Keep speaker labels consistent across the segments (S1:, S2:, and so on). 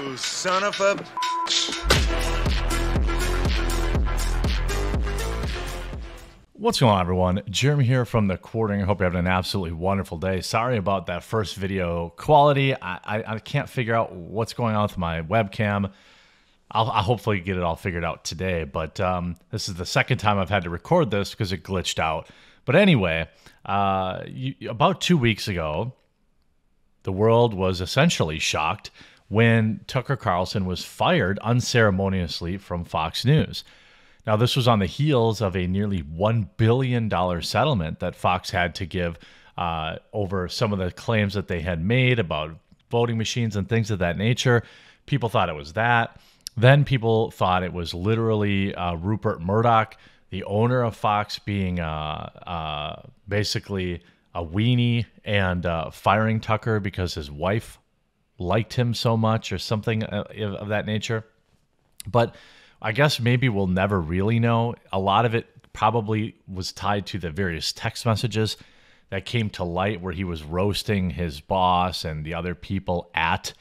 S1: You son of a bitch.
S2: What's going on, everyone? Jeremy here from The Quartering. I hope you're having an absolutely wonderful day. Sorry about that first video quality. I can't figure out what's going on with my webcam. I'll hopefully get it all figured out today, but this is the second time I've had to record this because it glitched out. But anyway, about 2 weeks ago, the world was essentially shocked when Tucker Carlson was fired unceremoniously from Fox News. Now, this was on the heels of a nearly $1 billion settlement that Fox had to give over some of the claims that they had made about voting machines and things of that nature. People thought it was that. Then people thought it was literally Rupert Murdoch, the owner of Fox, being basically a weenie and firing Tucker because his wife liked him so much or something of that nature. But I guess maybe we'll never really know. A lot of it probably was tied to the various text messages that came to light where he was roasting his boss and the other people at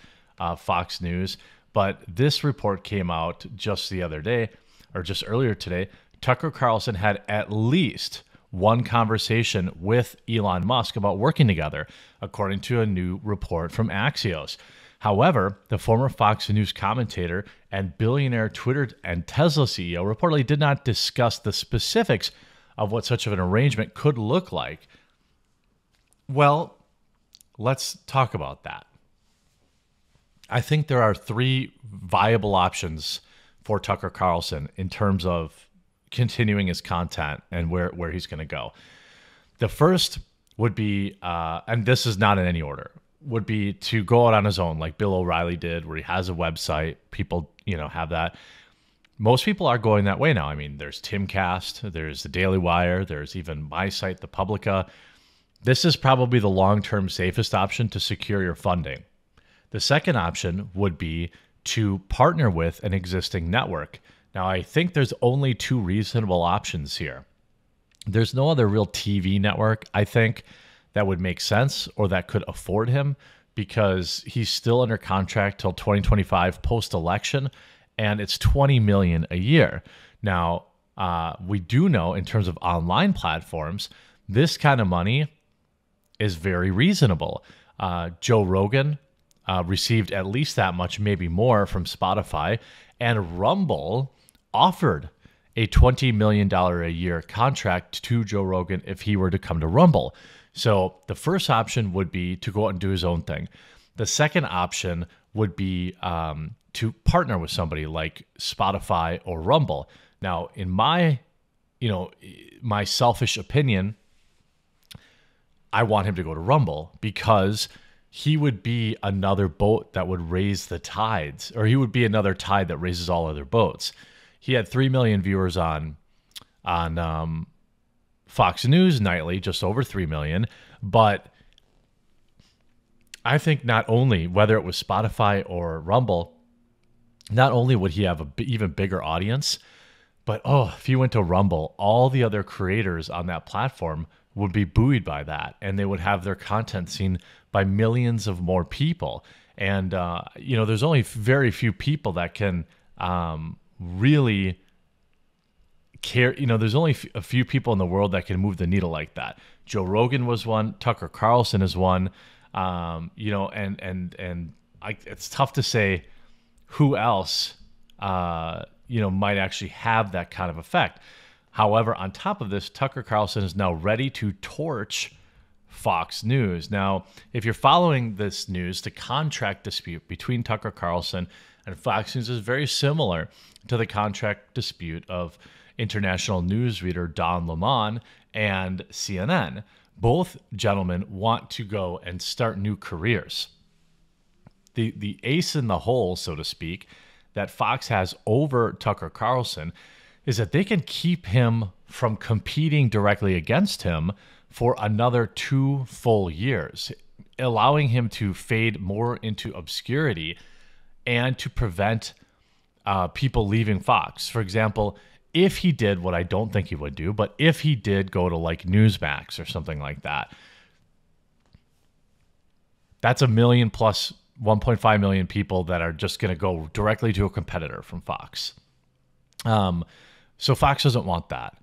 S2: Fox News. But this report came out just the other day, or just earlier today. Tucker Carlson had at least one conversation with Elon Musk about working together, according to a new report from Axios. However, the former Fox News commentator and billionaire Twitter and Tesla CEO reportedly did not discuss the specifics of what such of an arrangement could look like. Well, let's talk about that. I think there are three viable options for Tucker Carlson in terms of continuing his content and where he's going to go. The first would be, and this is not in any order, would be to go out on his own like Bill O'Reilly did, where he has a website. People, have that. Most people are going that way now. I mean, there's Timcast, there's the Daily Wire, there's even my site, the Publica. This is probably the long-term safest option to secure your funding. The second option would be to partner with an existing network. Now, I think there's only two reasonable options here. There's no other real TV network, I think, that would make sense or that could afford him, because he's still under contract till 2025 post-election, and it's $20 million a year. Now, we do know in terms of online platforms, this kind of money is very reasonable. Joe Rogan received at least that much, maybe more, from Spotify, and Rumble offered a $20 million a year contract to Joe Rogan if he were to come to Rumble. So the first option would be to go out and do his own thing. The second option would be to partner with somebody like Spotify or Rumble. Now, in my selfish opinion, I want him to go to Rumble because he would be another boat that would raise the tides, or he would be another tide that raises all other boats. He had 3 million viewers on Fox News nightly, just over 3 million. But I think not only, whether it was Spotify or Rumble, not only would he have an even bigger audience, but if you went to Rumble, all the other creators on that platform would be buoyed by that, and they would have their content seen by millions of more people. And there's only very few people that can really care. There's only a few people in the world that can move the needle like that. Joe Rogan was one. Tucker Carlson is one. It's tough to say who else might actually have that kind of effect. However, on top of this, Tucker Carlson is now ready to torch Fox News. Now, if you're following this news, the contract dispute between Tucker Carlson and Fox News is very similar to the contract dispute of international newsreader Don Lemon and CNN. Both gentlemen want to go and start new careers. The ace in the hole, so to speak, that Fox has over Tucker Carlson is that they can keep him from competing directly against him for another 2 full years, allowing him to fade more into obscurity and to prevent people leaving Fox. For example, if he did what I don't think he would do, but if he did go to like Newsmax or something like that, that's $1 million+ 1.5 million people that are just going to go directly to a competitor from Fox. So Fox doesn't want that.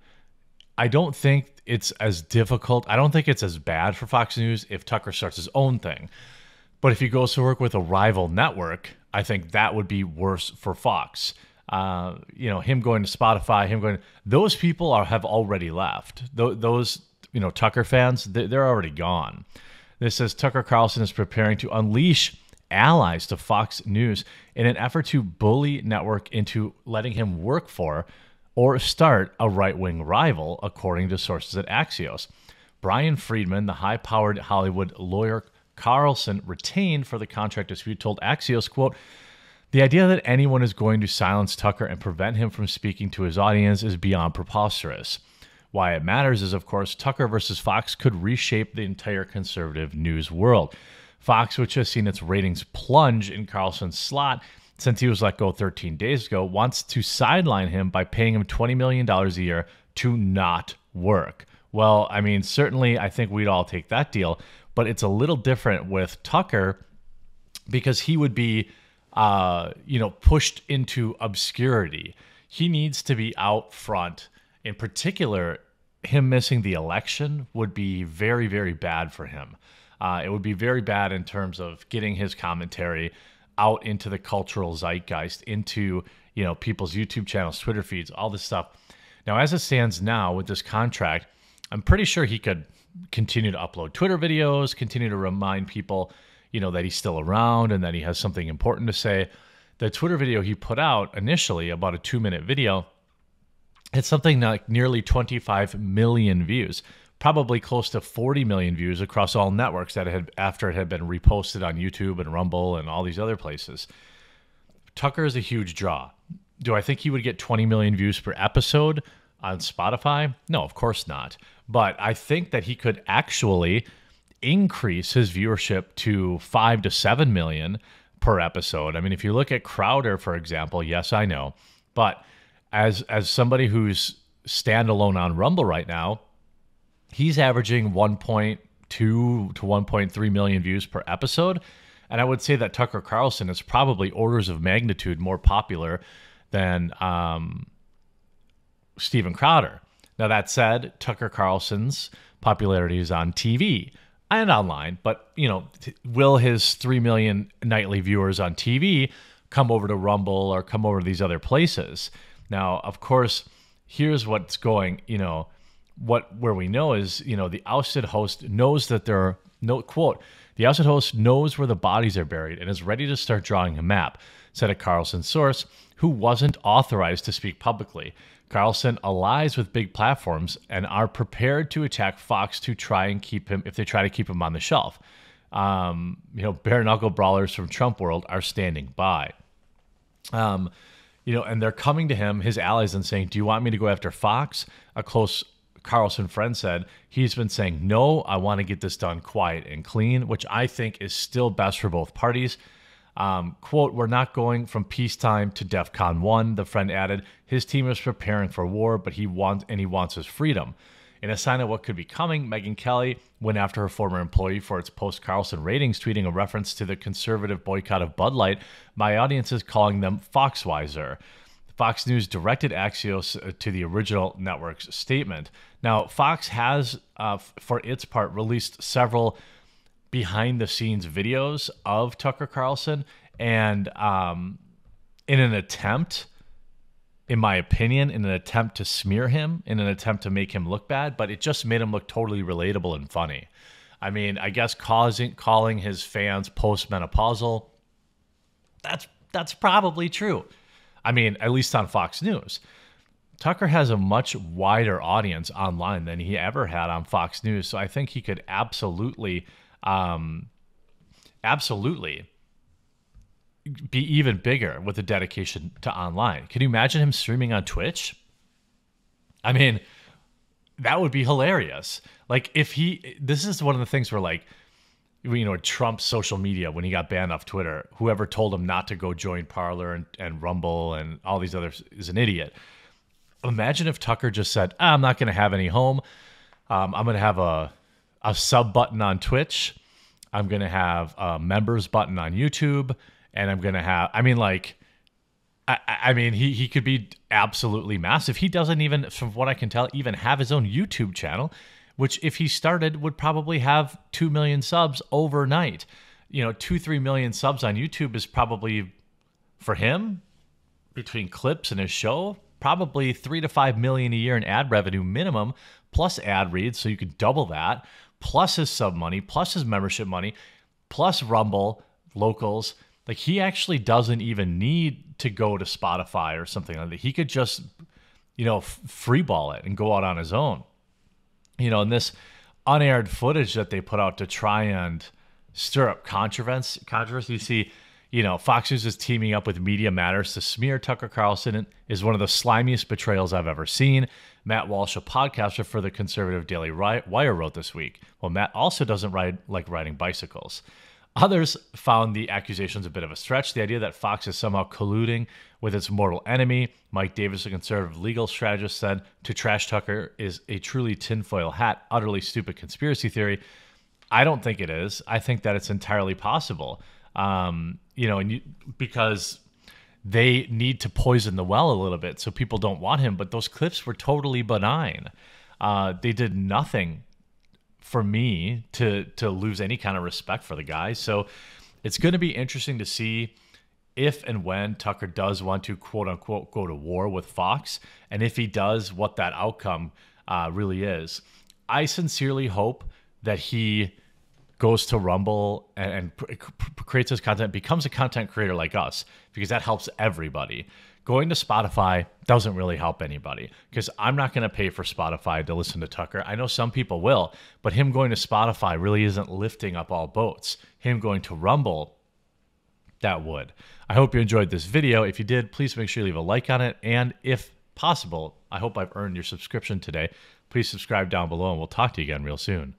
S2: I don't think it's as difficult. I don't think it's as bad for Fox News if Tucker starts his own thing. But if he goes to work with a rival network, I think that would be worse for Fox. Him going to Spotify, those people have already left. Those, Tucker fans, they're already gone. This says Tucker Carlson is preparing to unleash allies to Fox News in an effort to bully network into letting him work for or start a right-wing rival, according to sources at Axios. Brian Friedman, the high-powered Hollywood lawyer Carlson retained for the contract dispute, told Axios, quote, "The idea that anyone is going to silence Tucker and prevent him from speaking to his audience is beyond preposterous. Why it matters is, of course, Tucker versus Fox could reshape the entire conservative news world. Fox, which has seen its ratings plunge in Carlson's slot since he was let go 13 days ago, wants to sideline him by paying him $20 million a year to not work." Well, I mean, certainly I think we'd all take that deal, but it's a little different with Tucker because he would be, pushed into obscurity. He needs to be out front. In particular, him missing the election would be very, very bad for him. It would be very bad in terms of getting his commentary out into the cultural zeitgeist, into, people's YouTube channels, Twitter feeds, all this stuff. Now, as it stands now with this contract, I'm pretty sure he could continue to upload Twitter videos, continue to remind people, that he's still around and that he has something important to say. The Twitter video he put out initially, about a 2-minute video, it's something like nearly 25 million views, probably close to 40 million views across all networks after it had been reposted on YouTube and Rumble and all these other places. Tucker is a huge draw. Do I think he would get 20 million views per episode on Spotify? No, of course not. But I think that he could actually increase his viewership to 5 to 7 million per episode. I mean, if you look at Crowder, for example, yes, I know. But as somebody who's standalone on Rumble right now, he's averaging 1.2 to 1.3 million views per episode. And I would say that Tucker Carlson is probably orders of magnitude more popular than Steven Crowder. Now, that said, Tucker Carlson's popularity is on TV and online. But, will his 3 million nightly viewers on TV come over to Rumble or come over to these other places? Now, of course, here's what's going, where we know is, the ousted host knows that there are no, quote, "The ousted host knows where the bodies are buried and is ready to start drawing a map," said a Carlson source who wasn't authorized to speak publicly. Carlson allies with big platforms and are prepared to attack Fox to try and keep him, if they try to keep him on the shelf. Bare knuckle brawlers from Trump world are standing by. And they're coming to him, his allies, and saying, "Do you want me to go after Fox?" A close Carlson friend said he's been saying, "No, I want to get this done quiet and clean," which I think is still best for both parties. Quote, "We're not going from peacetime to DEFCON 1, the friend added. His team is preparing for war, but he wants his freedom. In a sign of what could be coming, Megyn Kelly went after her former employee for its post-Carlson ratings, tweeting a reference to the conservative boycott of Bud Light. "My audience is calling them Foxwiser." Fox News directed Axios to the original network's statement. Now, Fox has, for its part, released several behind-the-scenes videos of Tucker Carlson, and in an attempt, in my opinion, in an attempt to smear him, in an attempt to make him look bad, but it just made him look totally relatable and funny. I mean, I guess calling his fans postmenopausal, that's probably true. I mean, at least on Fox News. Tucker has a much wider audience online than he ever had on Fox News, so I think he could absolutely be even bigger with the dedication to online. Can you imagine him streaming on Twitch? I mean, that would be hilarious. Like, this is one of the things where, like, Trump's social media, when he got banned off Twitter, whoever told him not to go join Parler and Rumble and all these others is an idiot. Imagine if Tucker just said, "I'm not going to have any home. I'm going to have a sub button on Twitch. I'm going to have a members button on YouTube, and I'm going to have, I mean, like, I mean, he could be absolutely massive. He doesn't even, from what I can tell, even have his own YouTube channel, which if he started would probably have 2 million subs overnight. You know, 2-3 million subs on YouTube is probably, for him, between clips and his show, probably 3 to 5 million a year in ad revenue minimum, plus ad reads, so you could double that, plus his sub money, plus his membership money, plus Rumble, locals. Like, he actually doesn't even need to go to Spotify or something like that. He could just, you know, freeball it and go out on his own. You know, and this unaired footage that they put out to try and stir up controversy, you see, you know, Fox News is teaming up with Media Matters to smear Tucker Carlson is one of the slimiest betrayals I've ever seen. Matt Walsh, a podcaster for the conservative Daily Wire, wrote this week. Well, Matt also doesn't like riding bicycles. Others found the accusations a bit of a stretch. The idea that Fox is somehow colluding with its mortal enemy. Mike Davis, a conservative legal strategist, said to trash Tucker is a truly tinfoil hat, utterly stupid conspiracy theory. I don't think it is. I think that it's entirely possible. You know, because they need to poison the well a little bit so people don't want him. But those clips were totally benign. They did nothing for me to lose any kind of respect for the guy. So it's going to be interesting to see if and when Tucker does want to, quote unquote, go to war with Fox. And if he does, what that outcome really is. I sincerely hope that he goes to Rumble and creates his content, becomes a content creator like us, because that helps everybody. Going to Spotify doesn't really help anybody, because I'm not going to pay for Spotify to listen to Tucker. I know some people will, but him going to Spotify really isn't lifting up all boats. Him going to Rumble, that would. I hope you enjoyed this video. If you did, please make sure you leave a like on it. And if possible, I hope I've earned your subscription today. Please subscribe down below, and we'll talk to you again real soon.